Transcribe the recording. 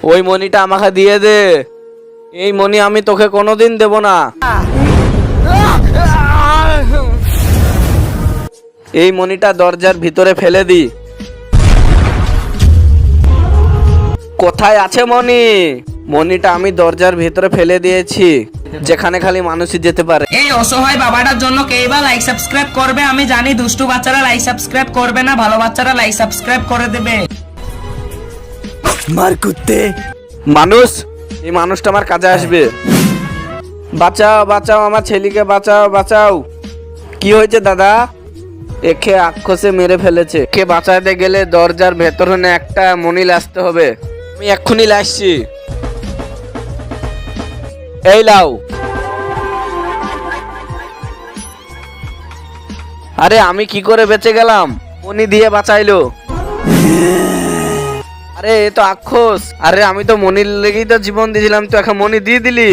ওই মনিটা আমাকে দিয়ে দে। এই মনি আমি তোকে কোনোদিন দেব না। এই মনিটা দরজার ভিতরে ফেলে দি। কোথায় আছে মনি? মনিটা আমি দরজার ভিতরে ফেলে দিয়েছি, যেখানে খালি মানুষই যেতে পারে। এই অসহায় বাবাটার জন্য কেই বা লাইক সাবস্ক্রাইব করবে? আমি জানি দুষ্টু বাচ্চারা লাইক সাবস্ক্রাইব করবে না, ভালো বাচ্চারা লাইক সাবস্ক্রাইব করে দেবে। মার কুত্তে মানুষ, এই মানুষটা আমার কাজে আসবে। বাঁচাও বাঁচাও, আমার ছেলেকে বাঁচাও বাঁচাও। কি হয়েছে দাদা? একে আক্ষসে মেরে ফেলেছে। কে বাঁচাতে গেলে দরজার ভেতরে একটা মনিল আসতে হবে। আমি এক্ষুনি আসছি। এই লাও। আরে আমি কি করে বেঁচে গেলাম? মনি দিয়ে বাঁচাইলো। আরে এ তো আক্ষস। আরে আমি তো মনির লেগেই তো জীবন দিয়েছিলাম, তো এখন মনি দিয়ে দিলি।